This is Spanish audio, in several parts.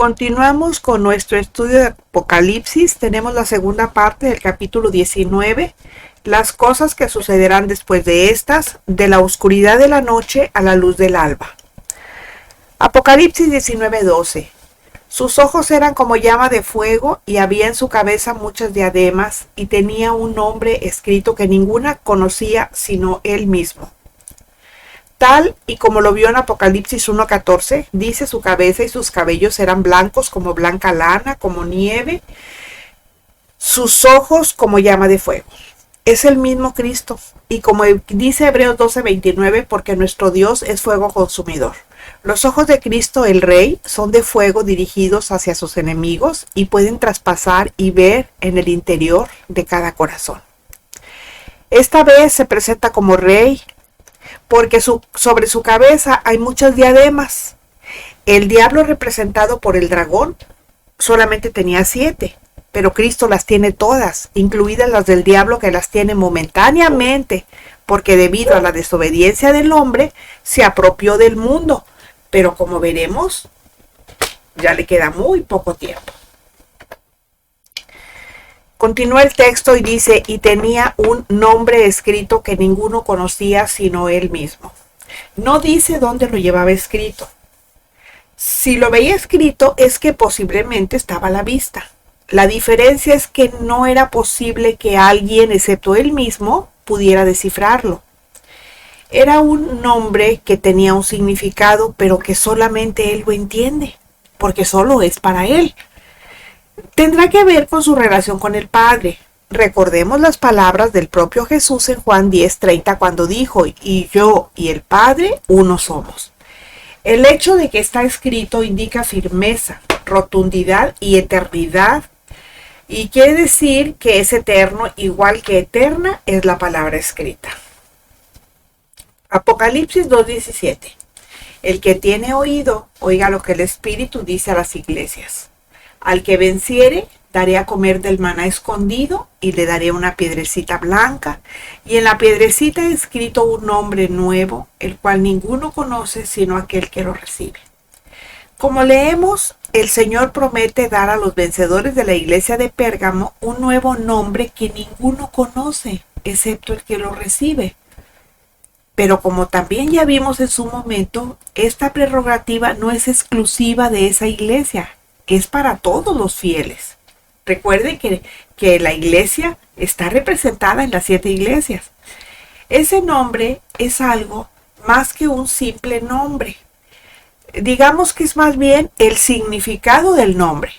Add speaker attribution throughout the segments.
Speaker 1: Continuamos con nuestro estudio de Apocalipsis. Tenemos la segunda parte del capítulo 19, las cosas que sucederán después de estas, de la oscuridad de la noche a la luz del alba. Apocalipsis 19:12. Sus ojos eran como llama de fuego y había en su cabeza muchas diademas y tenía un nombre escrito que ninguna conocía sino él mismo. Tal y como lo vio en Apocalipsis 1:14, dice su cabeza y sus cabellos eran blancos como blanca lana, como nieve, sus ojos como llama de fuego. Es el mismo Cristo, y como dice Hebreos 12:29, porque nuestro Dios es fuego consumidor. Los ojos de Cristo el Rey son de fuego dirigidos hacia sus enemigos y pueden traspasar y ver en el interior de cada corazón. Esta vez se presenta como Rey, porque sobre su cabeza hay muchas diademas. El diablo, representado por el dragón, solamente tenía 7, pero Cristo las tiene todas, incluidas las del diablo, que las tiene momentáneamente, porque debido a la desobediencia del hombre se apropió del mundo, pero como veremos, ya le queda muy poco tiempo. Continúa el texto y dice, y tenía un nombre escrito que ninguno conocía sino él mismo. No dice dónde lo llevaba escrito. Si lo veía escrito es que posiblemente estaba a la vista. La diferencia es que no era posible que alguien, excepto él mismo, pudiera descifrarlo. Era un nombre que tenía un significado, pero que solamente él lo entiende, porque solo es para él. Tendrá que ver con su relación con el Padre. Recordemos las palabras del propio Jesús en Juan 10:30 cuando dijo, y yo y el Padre uno somos. El hecho de que está escrito indica firmeza, rotundidad y eternidad, y quiere decir que es eterno, igual que eterna es la palabra escrita. Apocalipsis 2:17. El que tiene oído, oiga lo que el Espíritu dice a las iglesias. Al que venciere, daré a comer del maná escondido y le daré una piedrecita blanca, y en la piedrecita he escrito un nombre nuevo, el cual ninguno conoce sino aquel que lo recibe. Como leemos, el Señor promete dar a los vencedores de la iglesia de Pérgamo un nuevo nombre que ninguno conoce, excepto el que lo recibe. Pero como también ya vimos en su momento, esta prerrogativa no es exclusiva de esa iglesia, es para todos los fieles. Recuerden que la iglesia está representada en las 7 iglesias. Ese nombre es algo más que un simple nombre. Digamos que es más bien el significado del nombre.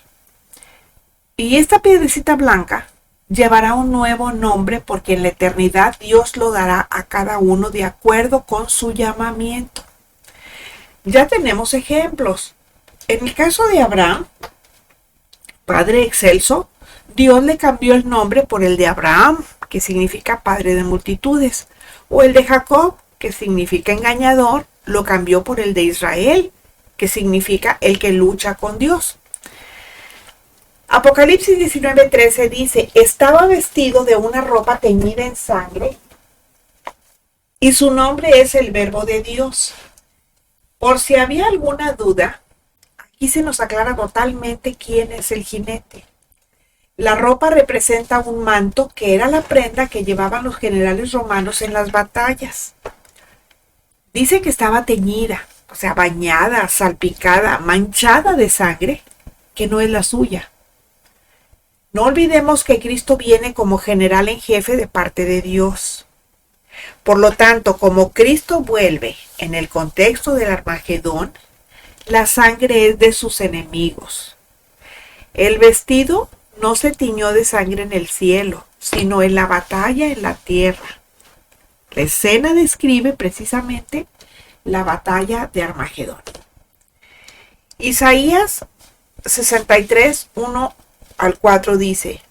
Speaker 1: Y esta piedrecita blanca llevará un nuevo nombre porque en la eternidad Dios lo dará a cada uno de acuerdo con su llamamiento. Ya tenemos ejemplos. En el caso de Abraham, Padre excelso, Dios le cambió el nombre por el de Abraham, que significa padre de multitudes, o el de Jacob, que significa engañador, lo cambió por el de Israel, que significa el que lucha con Dios. Apocalipsis 19:13 dice, estaba vestido de una ropa teñida en sangre y su nombre es el Verbo de Dios. Por si había alguna duda, aquí se nos aclara totalmente quién es el jinete. La ropa representa un manto que era la prenda que llevaban los generales romanos en las batallas. Dice que estaba teñida, o sea, bañada, salpicada, manchada de sangre, que no es la suya. No olvidemos que Cristo viene como general en jefe de parte de Dios. Por lo tanto, como Cristo vuelve en el contexto del Armagedón, la sangre es de sus enemigos. El vestido no se tiñó de sangre en el cielo, sino en la batalla en la tierra. La escena describe precisamente la batalla de Armagedón. Isaías 63:1-4 dice,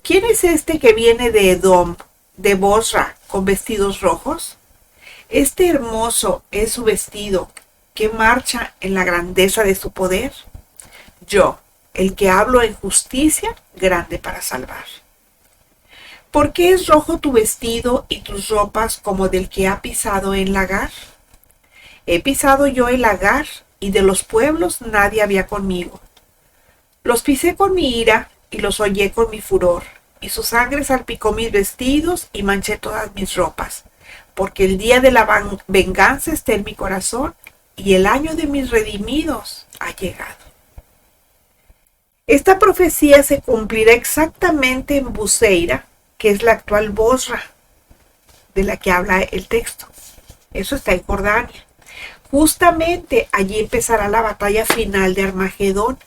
Speaker 1: ¿quién es este que viene de Edom, de Bosra, con vestidos rojos? Este hermoso es su vestido, que marcha en la grandeza de su poder. Yo, el que hablo en justicia, grande para salvar. ¿Por qué es rojo tu vestido y tus ropas como del que ha pisado en lagar? He pisado yo el lagar, y de los pueblos nadie había conmigo. Los pisé con mi ira y los hollé con mi furor, y su sangre salpicó mis vestidos y manché todas mis ropas, porque el día de la venganza está en mi corazón, y el año de mis redimidos ha llegado. Esta profecía se cumplirá exactamente en Buceira, que es la actual Bosra, de la que habla el texto. Eso está en Jordania. Justamente allí empezará la batalla final de Armagedón,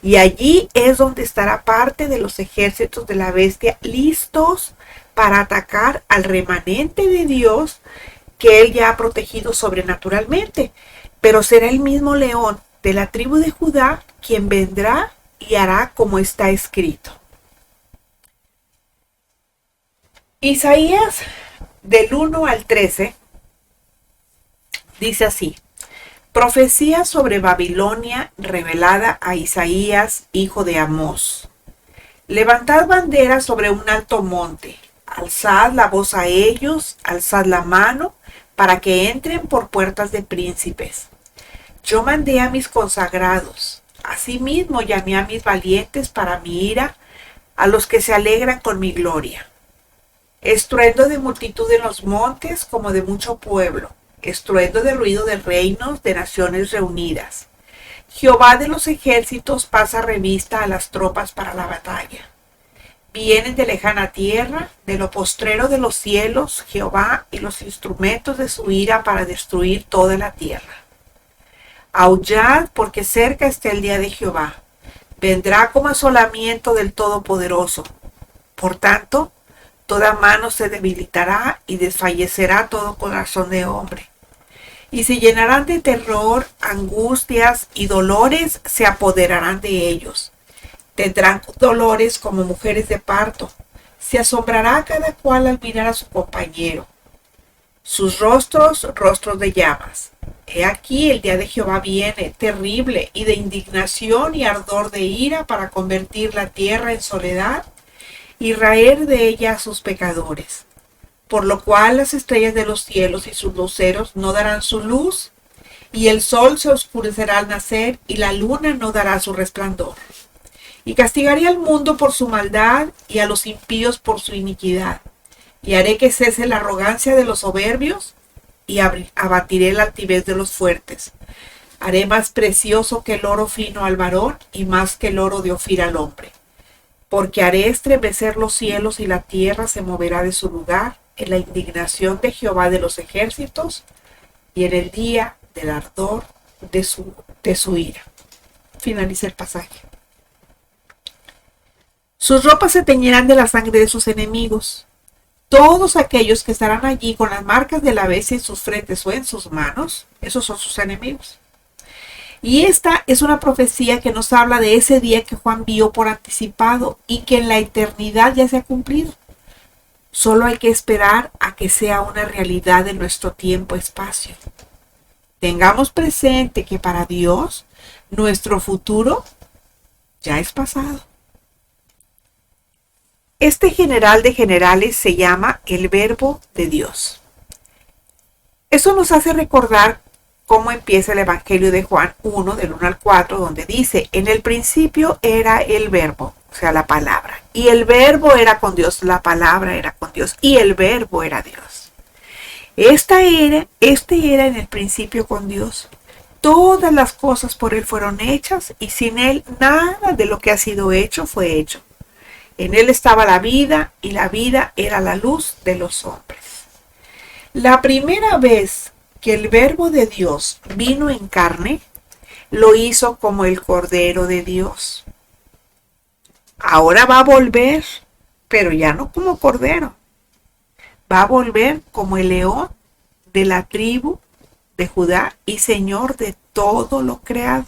Speaker 1: y allí es donde estará parte de los ejércitos de la bestia listos para atacar al remanente de Dios que él ya ha protegido sobrenaturalmente. Pero será el mismo león de la tribu de Judá quien vendrá y hará como está escrito. Isaías del 1 al 13 dice así: profecía sobre Babilonia revelada a Isaías, hijo de Amós. Levantad bandera sobre un alto monte, alzad la voz a ellos, alzad la mano, para que entren por puertas de príncipes. Yo mandé a mis consagrados, asimismo llamé a mis valientes para mi ira, a los que se alegran con mi gloria. Estruendo de multitud en los montes como de mucho pueblo, estruendo de ruido de reinos, de naciones reunidas. Jehová de los ejércitos pasa revista a las tropas para la batalla. Vienen de lejana tierra, de lo postrero de los cielos, Jehová y los instrumentos de su ira para destruir toda la tierra. Aullad, porque cerca está el día de Jehová. Vendrá como asolamiento del Todopoderoso. Por tanto, toda mano se debilitará y desfallecerá todo corazón de hombre. Y se llenarán de terror, angustias y dolores se apoderarán de ellos. Tendrán dolores como mujeres de parto. Se asombrará cada cual al mirar a su compañero. Sus rostros, rostros de llamas. He aquí el día de Jehová viene, terrible, y de indignación y ardor de ira para convertir la tierra en soledad y raer de ella a sus pecadores. Por lo cual las estrellas de los cielos y sus luceros no darán su luz, y el sol se oscurecerá al nacer, y la luna no dará su resplandor. Y castigaré al mundo por su maldad, y a los impíos por su iniquidad. Y haré que cese la arrogancia de los soberbios, y abatiré la altivez de los fuertes. Haré más precioso que el oro fino al varón, y más que el oro de Ofir al hombre. Porque haré estremecer los cielos, y la tierra se moverá de su lugar, en la indignación de Jehová de los ejércitos, y en el día del ardor de su ira. Finaliza el pasaje. Sus ropas se teñirán de la sangre de sus enemigos. Todos aquellos que estarán allí con las marcas de la bestia en sus frentes o en sus manos, esos son sus enemigos. Y esta es una profecía que nos habla de ese día que Juan vio por anticipado y que en la eternidad ya se ha cumplido. Solo hay que esperar a que sea una realidad de nuestro tiempo-espacio. Tengamos presente que para Dios, nuestro futuro ya es pasado. Este general de generales se llama el Verbo de Dios. Eso nos hace recordar cómo empieza el Evangelio de Juan 1, del 1 al 4, donde dice: en el principio era el Verbo, o sea, la palabra. Y el Verbo era con Dios, la palabra era con Dios, y el Verbo era Dios. Este era en el principio con Dios. Todas las cosas por Él fueron hechas, y sin Él nada de lo que ha sido hecho fue hecho. En Él estaba la vida, y la vida era la luz de los hombres. La primera vez que el Verbo de Dios vino en carne, lo hizo como el Cordero de Dios. Ahora va a volver, pero ya no como Cordero. Va a volver como el león de la tribu de Judá y Señor de todo lo creado.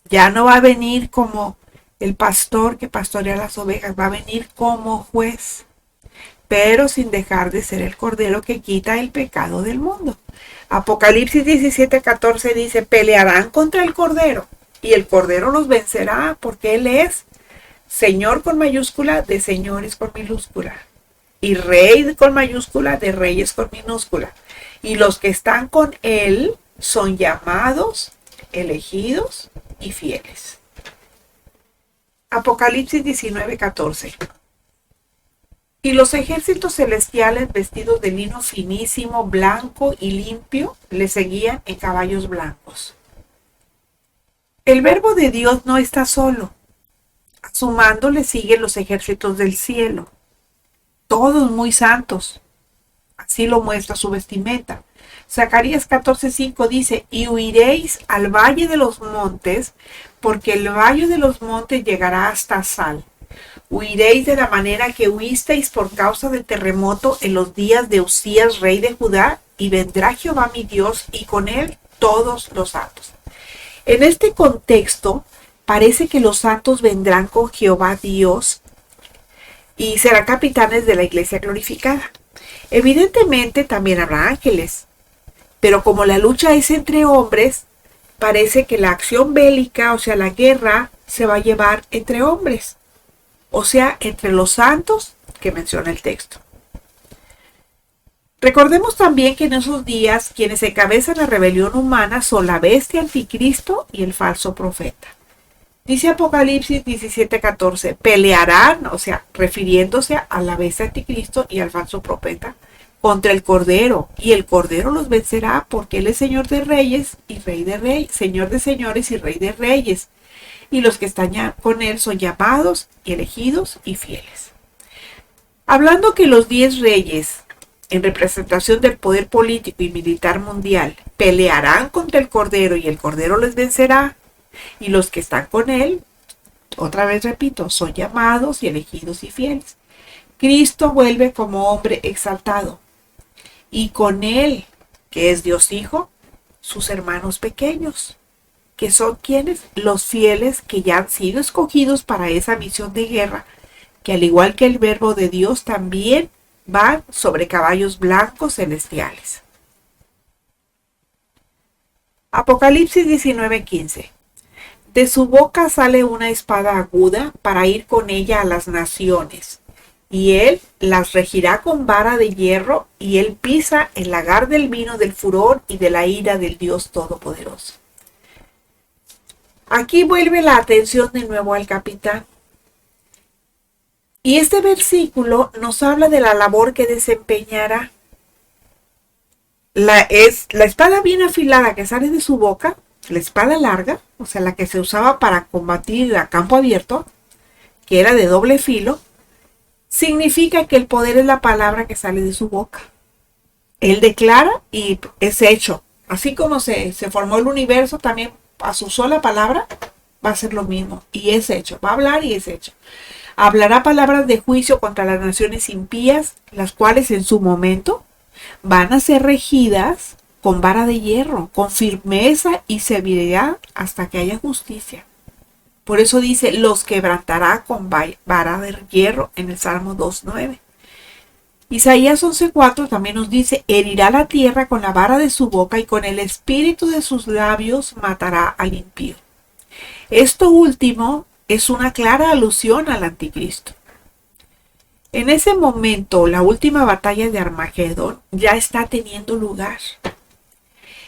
Speaker 1: Ya no va a venir como el pastor que pastorea las ovejas, va a venir como juez, pero sin dejar de ser el Cordero que quita el pecado del mundo. Apocalipsis 17:14 dice: pelearán contra el Cordero, y el Cordero los vencerá, porque Él es Señor con mayúscula, de señores con minúscula, y Rey con mayúscula, de reyes con minúscula. Y los que están con Él son llamados, elegidos y fieles. Apocalipsis 19:14. Y los ejércitos celestiales vestidos de lino finísimo, blanco y limpio, le seguían en caballos blancos. El verbo de Dios no está solo. A su mando le siguen los ejércitos del cielo, todos muy santos. Así lo muestra su vestimenta. Zacarías 14:5 dice, y huiréis al valle de los montes, porque el valle de los montes llegará hasta Sal. Huiréis de la manera que huisteis por causa del terremoto en los días de Usías, rey de Judá, y vendrá Jehová mi Dios, y con él todos los santos. En este contexto, parece que los santos vendrán con Jehová Dios y serán capitanes de la iglesia glorificada. Evidentemente también habrá ángeles, pero como la lucha es entre hombres, parece que la acción bélica, o sea, la guerra, se va a llevar entre hombres, o sea, entre los santos que menciona el texto. Recordemos también que en esos días quienes encabezan la rebelión humana son la bestia anticristo y el falso profeta. Dice Apocalipsis 17:14, pelearán, o sea, refiriéndose a la bestia anticristo y al falso profeta, contra el Cordero, y el Cordero los vencerá porque él es Señor de reyes y Rey de reyes, Señor de señores y Rey de reyes, y los que están con él son llamados y elegidos y fieles. Hablando que los 10 reyes, en representación del poder político y militar mundial, pelearán contra el Cordero y el Cordero les vencerá, y los que están con él, otra vez repito, son llamados y elegidos y fieles. Cristo vuelve como hombre exaltado, y con él, que es Dios Hijo, sus hermanos pequeños, que son quienes, los fieles que ya han sido escogidos para esa misión de guerra, que al igual que el verbo de Dios también van sobre caballos blancos celestiales. Apocalipsis 19:15. De su boca sale una espada aguda para ir con ella a las naciones, y él las regirá con vara de hierro, y él pisa el lagar del vino del furor y de la ira del Dios Todopoderoso. Aquí vuelve la atención de nuevo al capitán. Y este versículo nos habla de la labor que desempeñará. La espada bien afilada que sale de su boca, la espada larga, o sea, la que se usaba para combatir a campo abierto, que era de doble filo, significa que el poder es la palabra que sale de su boca. Él declara y es hecho. Así como se formó el universo, también a su sola palabra va a ser lo mismo. Y es hecho. Va a hablar y es hecho. Hablará palabras de juicio contra las naciones impías, las cuales en su momento van a ser regidas con vara de hierro, con firmeza y severidad hasta que haya justicia. Por eso dice, los quebrantará con vara de hierro en el Salmo 2:9. Isaías 11:4 también nos dice, herirá la tierra con la vara de su boca y con el espíritu de sus labios matará al impío. Esto último es una clara alusión al anticristo. En ese momento, la última batalla de Armagedón ya está teniendo lugar.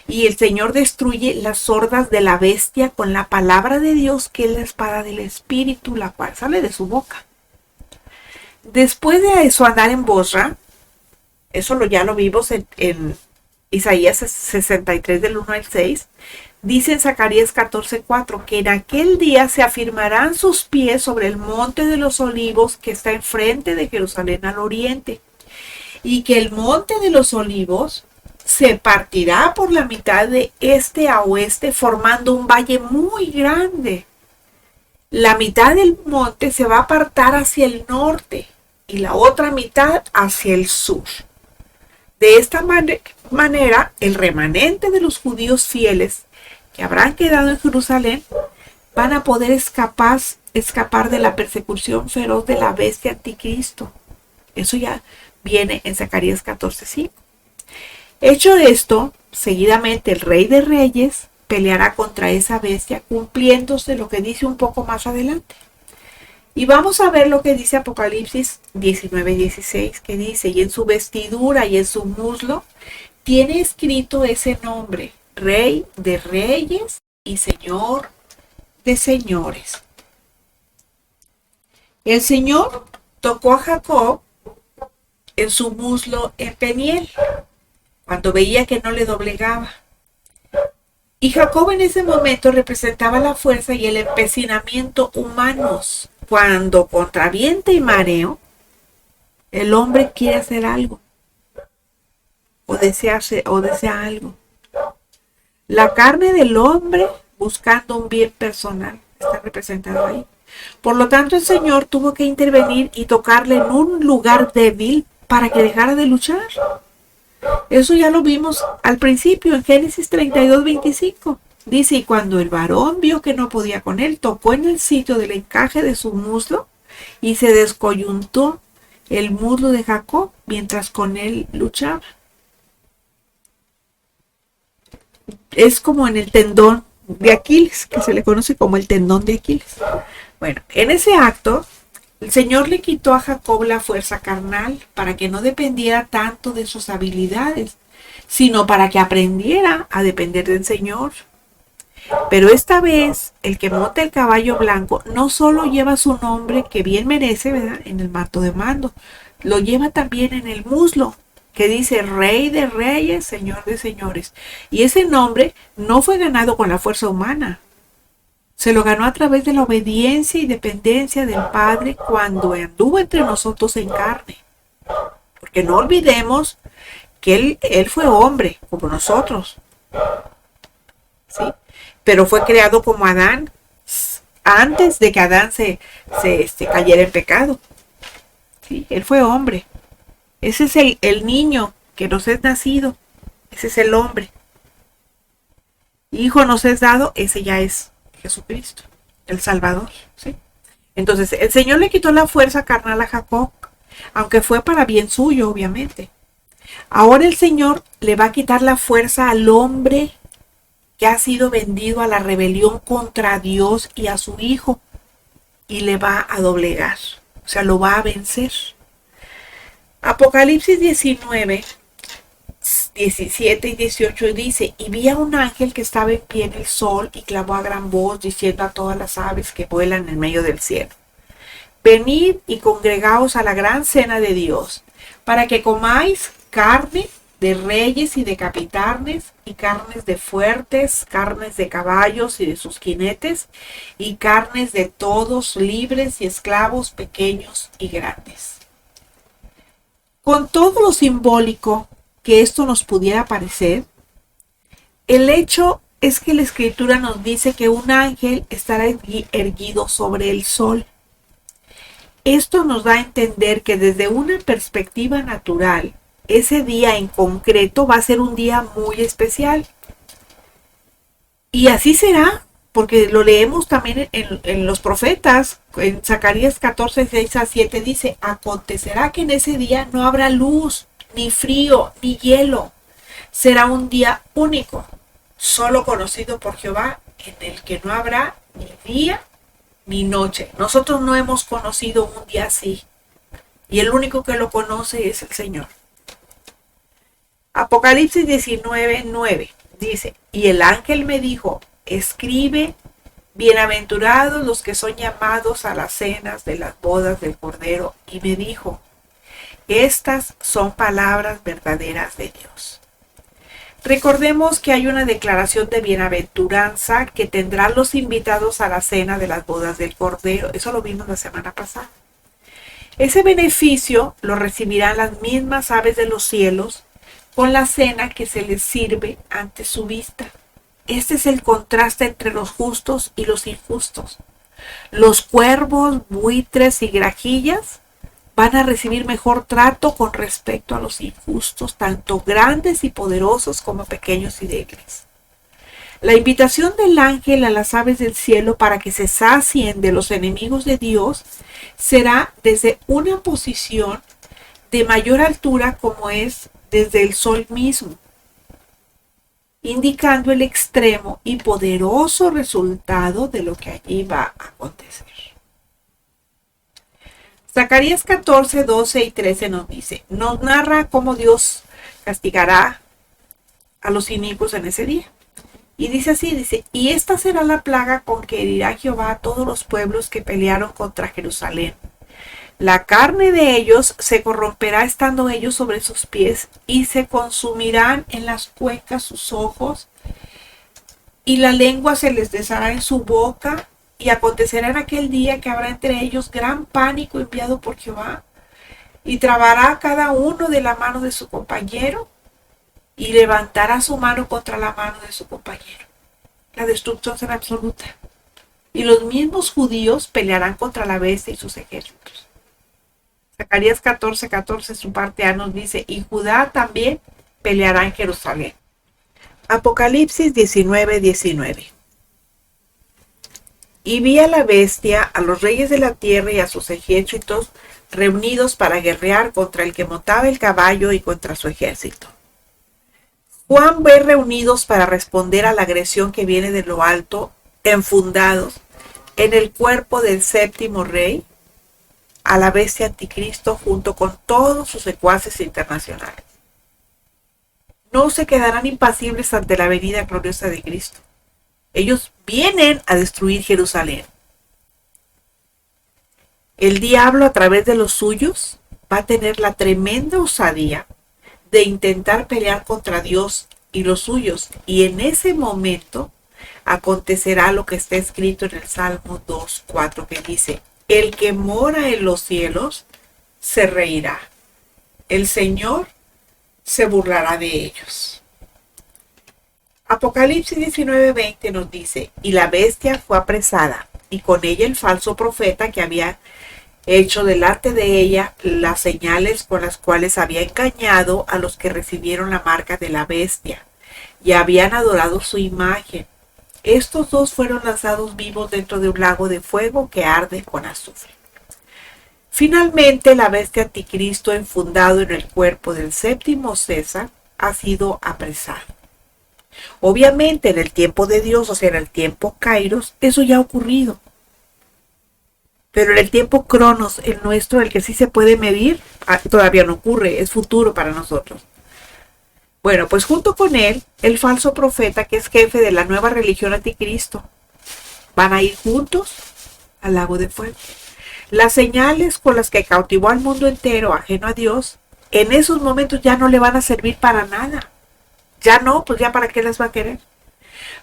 Speaker 1: Y el Señor destruye las hordas de la bestia con la palabra de Dios, que es la espada del Espíritu, la cual sale de su boca. Después de eso, andar en Bosra, eso ya lo vimos en Isaías 63 del 1 al 6, dice en Zacarías 14:4 que en aquel día se afirmarán sus pies sobre el monte de los olivos que está enfrente de Jerusalén al oriente, y que el monte de los olivos se partirá por la mitad de este a oeste, formando un valle muy grande. La mitad del monte se va a apartar hacia el norte y la otra mitad hacia el sur. De esta manera, el remanente de los judíos fieles que habrán quedado en Jerusalén van a poder escapar de la persecución feroz de la bestia anticristo. Eso ya viene en Zacarías 14:5. Hecho esto, seguidamente el Rey de Reyes peleará contra esa bestia, cumpliéndose lo que dice un poco más adelante. Y vamos a ver lo que dice Apocalipsis 19:16, que dice, y en su vestidura y en su muslo tiene escrito ese nombre, Rey de Reyes y Señor de Señores. El Señor tocó a Jacob en su muslo en Peniel, cuando veía que no le doblegaba. Y Jacob en ese momento representaba la fuerza y el empecinamiento humanos. Cuando contra viento y mareo, el hombre quiere hacer algo o desea algo. La carne del hombre buscando un bien personal está representado ahí. Por lo tanto, el Señor tuvo que intervenir y tocarle en un lugar débil para que dejara de luchar. Eso ya lo vimos al principio en Génesis 32:25. Dice, y cuando el varón vio que no podía con él, tocó en el sitio del encaje de su muslo y se descoyuntó el muslo de Jacob mientras con él luchaba. Es como en el tendón de Aquiles, que se le conoce como el tendón de Aquiles. Bueno, en ese acto, el Señor le quitó a Jacob la fuerza carnal para que no dependiera tanto de sus habilidades, sino para que aprendiera a depender del Señor. Pero esta vez, el que monta el caballo blanco no solo lleva su nombre, que bien merece, ¿verdad?, en el manto de mando, lo lleva también en el muslo, que dice Rey de Reyes, Señor de Señores. Y ese nombre no fue ganado con la fuerza humana. Se lo ganó a través de la obediencia y dependencia del Padre cuando anduvo entre nosotros en carne. Porque no olvidemos que él fue hombre, como nosotros. ¿Sí? Pero fue creado como Adán, antes de que Adán se cayera en pecado. ¿Sí? Él fue hombre. Ese es el niño que nos es nacido. Ese es el hombre. Hijo nos es dado, ese ya es Jesucristo, el Salvador. ¿Sí? Entonces, el Señor le quitó la fuerza carnal a Jacob, aunque fue para bien suyo, obviamente. Ahora el Señor le va a quitar la fuerza al hombre que ha sido vendido a la rebelión contra Dios y a su Hijo, y le va a doblegar, o sea, lo va a vencer. Apocalipsis 19, 17 y 18 dice, y vi a un ángel que estaba en pie en el sol y clamó a gran voz diciendo a todas las aves que vuelan en medio del cielo, venid y congregaos a la gran cena de Dios, para que comáis carne de reyes y de capitanes, y carnes de fuertes, carnes de caballos y de sus jinetes, y carnes de todos, libres y esclavos, pequeños y grandes. Con todo lo simbólico que esto nos pudiera parecer, el hecho es que la Escritura nos dice que un ángel estará erguido sobre el sol. Esto nos da a entender que desde una perspectiva natural, ese día en concreto va a ser un día muy especial. Y así será, porque lo leemos también en los profetas. En Zacarías 14, 6 a 7 dice, acontecerá que en ese día no habrá luz, ni frío, ni hielo. Será un día único, solo conocido por Jehová, en el que no habrá ni día ni noche. Nosotros no hemos conocido un día así. Y el único que lo conoce es el Señor. Apocalipsis 19, 9 dice, y el ángel me dijo, escribe, bienaventurados los que son llamados a las cenas de las bodas del Cordero, y me dijo, estas son palabras verdaderas de Dios. Recordemos que hay una declaración de bienaventuranza que tendrán los invitados a la cena de las bodas del Cordero. Eso lo vimos la semana pasada. Ese beneficio lo recibirán las mismas aves de los cielos con la cena que se les sirve ante su vista. Este es el contraste entre los justos y los injustos. Los cuervos, buitres y grajillas van a recibir mejor trato con respecto a los injustos, tanto grandes y poderosos como pequeños y débiles. La invitación del ángel a las aves del cielo para que se sacien de los enemigos de Dios será desde una posición de mayor altura, como es desde el sol mismo, indicando el extremo y poderoso resultado de lo que allí va a acontecer. Zacarías 14, 12 y 13 nos narra cómo Dios castigará a los inicuos en ese día. Y dice así, y esta será la plaga con que herirá Jehová a todos los pueblos que pelearon contra Jerusalén. La carne de ellos se corromperá estando ellos sobre sus pies, y se consumirán en las cuencas sus ojos, y la lengua se les deshará en su boca, y acontecerá en aquel día que habrá entre ellos gran pánico enviado por Jehová, y trabará cada uno de la mano de su compañero, y levantará su mano contra la mano de su compañero. La destrucción será absoluta. Y los mismos judíos pelearán contra la bestia y sus ejércitos. Zacarías 14:14, su parte A nos dice, y Judá también peleará en Jerusalén. Apocalipsis 19:19. Y vi a la bestia, a los reyes de la tierra y a sus ejércitos reunidos para guerrear contra el que montaba el caballo y contra su ejército. Juan ve reunidos para responder a la agresión que viene de lo alto, enfundados en el cuerpo del séptimo rey, a la bestia anticristo junto con todos sus secuaces internacionales. No se quedarán impasibles ante la venida gloriosa de Cristo. Ellos vienen a destruir Jerusalén. El diablo, a través de los suyos, va a tener la tremenda osadía de intentar pelear contra Dios y los suyos. Y en ese momento acontecerá lo que está escrito en el Salmo 2:4, que dice, el que mora en los cielos se reirá. El Señor se burlará de ellos. Apocalipsis 19:20 nos dice, y la bestia fue apresada, y con ella el falso profeta que había hecho delante de ella las señales con las cuales había engañado a los que recibieron la marca de la bestia y habían adorado su imagen. Estos dos fueron lanzados vivos dentro de un lago de fuego que arde con azufre. Finalmente, la bestia anticristo, enfundado en el cuerpo del séptimo César, ha sido apresado. Obviamente, en el tiempo de Dios, o sea, en el tiempo Kairos, eso ya ha ocurrido. Pero en el tiempo Cronos, el nuestro, el que sí se puede medir, todavía no ocurre, es futuro para nosotros. Bueno, pues junto con él, el falso profeta, que es jefe de la nueva religión anticristo, van a ir juntos al lago de fuego. Las señales con las que cautivó al mundo entero, ajeno a Dios, en esos momentos ya no le van a servir para nada. Ya no, pues ya para qué las va a querer.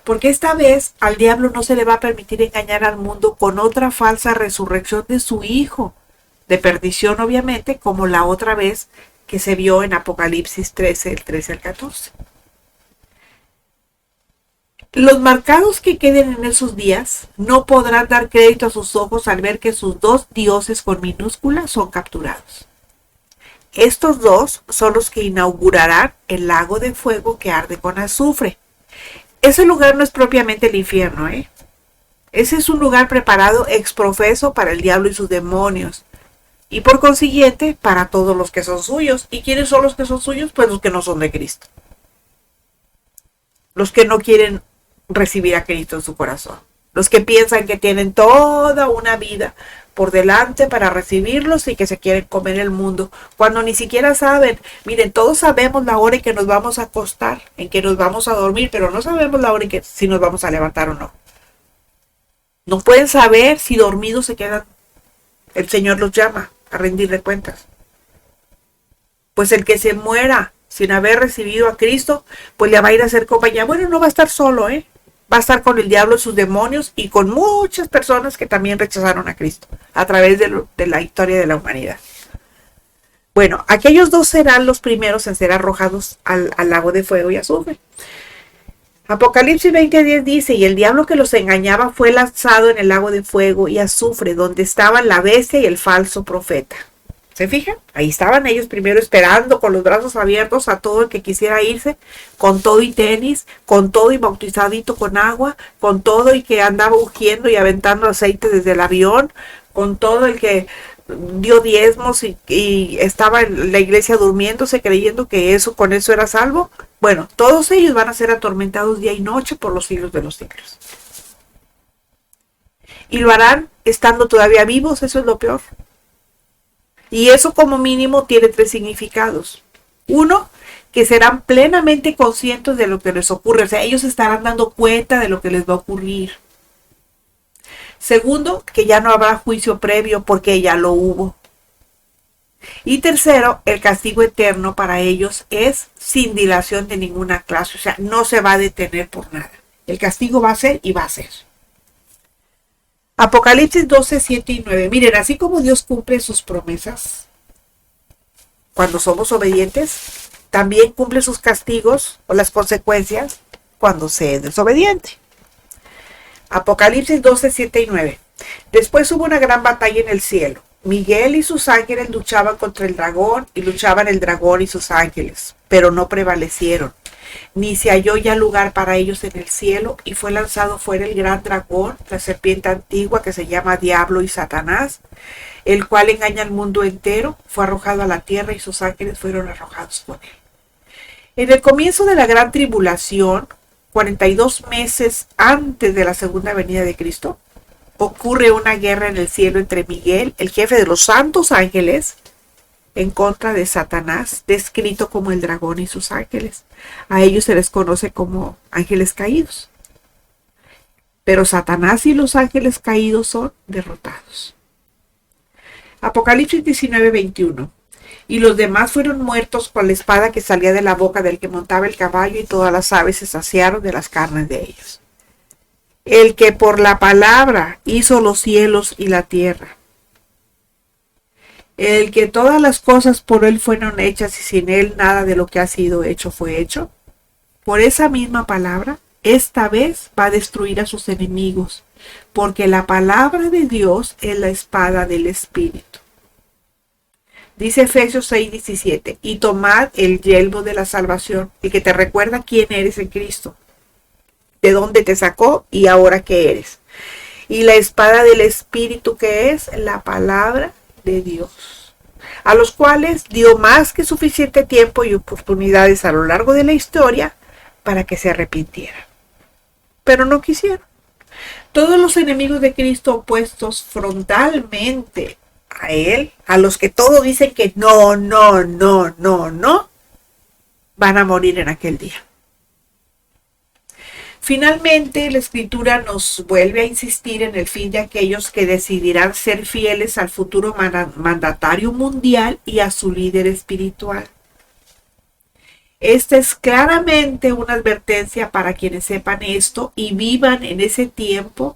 Speaker 1: Porque esta vez al diablo no se le va a permitir engañar al mundo con otra falsa resurrección de su hijo, de perdición obviamente, como la otra vez que se vio en Apocalipsis 13, el 13 al 14. Los marcados que queden en esos días no podrán dar crédito a sus ojos al ver que sus dos dioses con minúscula son capturados. Estos dos son los que inaugurarán el lago de fuego que arde con azufre. Ese lugar no es propiamente el infierno, ¿eh? Ese es un lugar preparado ex profeso para el diablo y sus demonios. Y por consiguiente, para todos los que son suyos. ¿Y quiénes son los que son suyos? Pues los que no son de Cristo. Los que no quieren recibir a Cristo en su corazón. Los que piensan que tienen toda una vida por delante para recibirlos y que se quieren comer el mundo, cuando ni siquiera saben. Miren, todos sabemos la hora en que nos vamos a acostar, en que nos vamos a dormir, pero no sabemos la hora en que si nos vamos a levantar o no. No pueden saber si dormidos se quedan. El Señor los llama a rendirle cuentas. Pues el que se muera sin haber recibido a Cristo, pues le va a ir a hacer compañía. Bueno, no va a estar solo, va a estar con el diablo y sus demonios y con muchas personas que también rechazaron a Cristo a través de la historia de la humanidad. Bueno, aquellos dos serán los primeros en ser arrojados al lago de fuego y azufre. Apocalipsis 20:10 dice, y el diablo que los engañaba fue lanzado en el lago de fuego y azufre, donde estaban la bestia y el falso profeta. ¿Se fijan? Ahí estaban ellos primero esperando con los brazos abiertos a todo el que quisiera irse, con todo y tenis, con todo y bautizadito con agua, con todo y que andaba ungiendo y aventando aceite desde el avión, con todo el que dio diezmos y estaba en la iglesia durmiéndose creyendo que con eso era salvo. Bueno, todos ellos van a ser atormentados día y noche por los siglos de los siglos. Y lo harán estando todavía vivos, eso es lo peor. Y eso como mínimo tiene 3 significados. Uno, que serán plenamente conscientes de lo que les ocurre. O sea, ellos estarán dando cuenta de lo que les va a ocurrir. Segundo, que ya no habrá juicio previo porque ya lo hubo. Y tercero, el castigo eterno para ellos es sin dilación de ninguna clase, o sea, no se va a detener por nada. El castigo va a ser y va a ser. Apocalipsis 12, 7 y 9. Miren, así como Dios cumple sus promesas cuando somos obedientes, también cumple sus castigos o las consecuencias cuando se es desobediente. Apocalipsis 12, 7 y 9. Después hubo una gran batalla en el cielo. Miguel y sus ángeles luchaban contra el dragón y luchaban el dragón y sus ángeles, pero no prevalecieron. Ni se halló ya lugar para ellos en el cielo, y fue lanzado fuera el gran dragón, la serpiente antigua que se llama Diablo y Satanás, el cual engaña al mundo entero. Fue arrojado a la tierra y sus ángeles fueron arrojados con él. En el comienzo de la gran tribulación, 42 meses antes de la segunda venida de Cristo, ocurre una guerra en el cielo entre Miguel, el jefe de los santos ángeles, en contra de Satanás, descrito como el dragón y sus ángeles. A ellos se les conoce como ángeles caídos. Pero Satanás y los ángeles caídos son derrotados. Apocalipsis 19, 21. Y los demás fueron muertos con la espada que salía de la boca del que montaba el caballo, y todas las aves se saciaron de las carnes de ellos. El que por la palabra hizo los cielos y la tierra. El que todas las cosas por él fueron hechas y sin él nada de lo que ha sido hecho fue hecho. Por esa misma palabra, esta vez va a destruir a sus enemigos, porque la palabra de Dios es la espada del Espíritu. Dice Efesios 6:17, y tomad el yelmo de la salvación, el que te recuerda quién eres en Cristo, de dónde te sacó y ahora qué eres. Y la espada del Espíritu, que es la palabra de Dios, a los cuales dio más que suficiente tiempo y oportunidades a lo largo de la historia para que se arrepintieran. Pero no quisieron. Todos los enemigos de Cristo opuestos frontalmente a él, a los que todos dicen que no, no, no, no, no, van a morir en aquel día. Finalmente, la Escritura nos vuelve a insistir en el fin de aquellos que decidirán ser fieles al futuro mandatario mundial y a su líder espiritual. Esta es claramente una advertencia para quienes sepan esto y vivan en ese tiempo,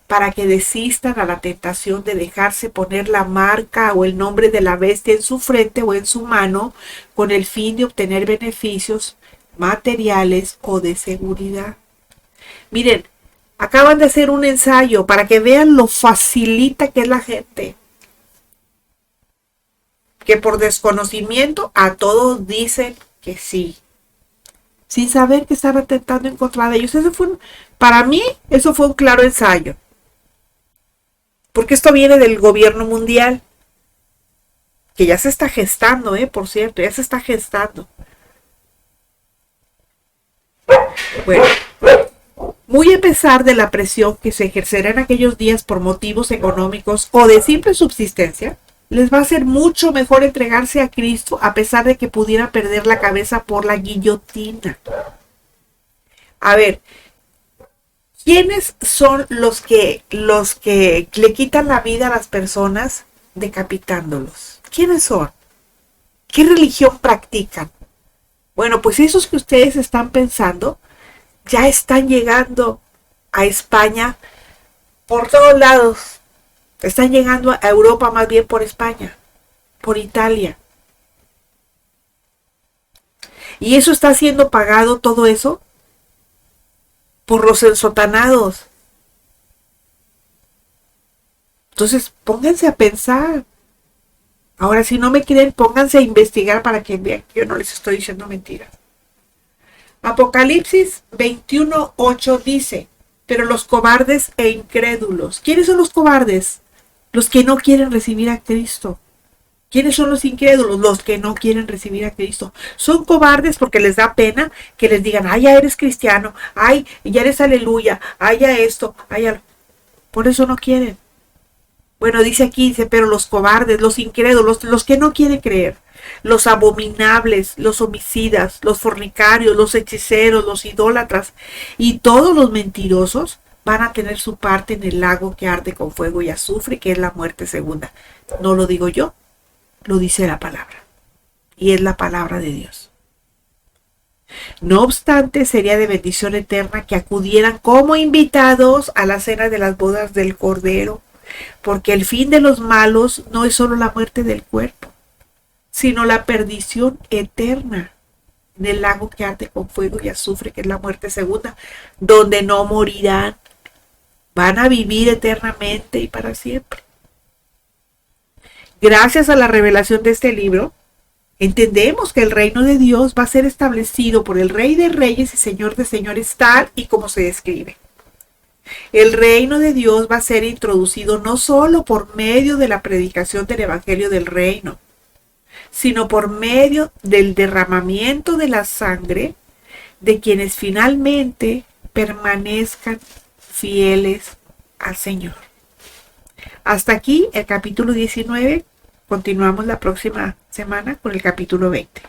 Speaker 1: para que desistan a la tentación de dejarse poner la marca o el nombre de la bestia en su frente o en su mano con el fin de obtener beneficios materiales o de seguridad. Miren, acaban de hacer un ensayo para que vean lo facilita que es la gente. Que por desconocimiento a todos dicen que sí, sin saber que están atentando en contra de ellos. Para mí, eso fue un claro ensayo. Porque esto viene del gobierno mundial, que ya se está gestando, por cierto, ya se está gestando. Bueno, muy a pesar de la presión que se ejercerá en aquellos días por motivos económicos o de simple subsistencia, les va a ser mucho mejor entregarse a Cristo a pesar de que pudiera perder la cabeza por la guillotina. A ver, ¿quiénes son los que le quitan la vida a las personas decapitándolos? ¿Quiénes son? ¿Qué religión practican? Bueno, pues esos que ustedes están pensando ya están llegando a España por todos lados. Están llegando a Europa más bien por España, por Italia. Y eso está siendo pagado, todo eso, por los ensotanados. Entonces, pónganse a pensar. Ahora, si no me creen, pónganse a investigar para que vean que yo no les estoy diciendo mentiras. Apocalipsis 21:8 dice, pero los cobardes e incrédulos. ¿Quiénes son los cobardes? Los que no quieren recibir a Cristo. ¿Quiénes son los incrédulos? Los que no quieren recibir a Cristo. Son cobardes porque les da pena que les digan, ay, ya eres cristiano, ay, ya eres aleluya, ay, ya esto, ay, ya. Por eso no quieren. Bueno, dice aquí, pero los cobardes, los incrédulos, los que no quieren creer, los abominables, los homicidas, los fornicarios, los hechiceros, los idólatras y todos los mentirosos van a tener su parte en el lago que arde con fuego y azufre, que es la muerte segunda. No lo digo yo, lo dice la palabra. Y es la palabra de Dios. No obstante, sería de bendición eterna que acudieran como invitados a la cena de las bodas del Cordero, porque el fin de los malos no es solo la muerte del cuerpo, sino la perdición eterna en el lago que arde con fuego y azufre, que es la muerte segunda, donde no morirán, van a vivir eternamente y para siempre. Gracias a la revelación de este libro, entendemos que el reino de Dios va a ser establecido por el Rey de Reyes y Señor de Señores, tal y como se describe. El reino de Dios va a ser introducido no solo por medio de la predicación del Evangelio del Reino, sino por medio del derramamiento de la sangre de quienes finalmente permanezcan fieles al Señor. Hasta aquí el capítulo 19. Continuamos la próxima semana con el capítulo 20.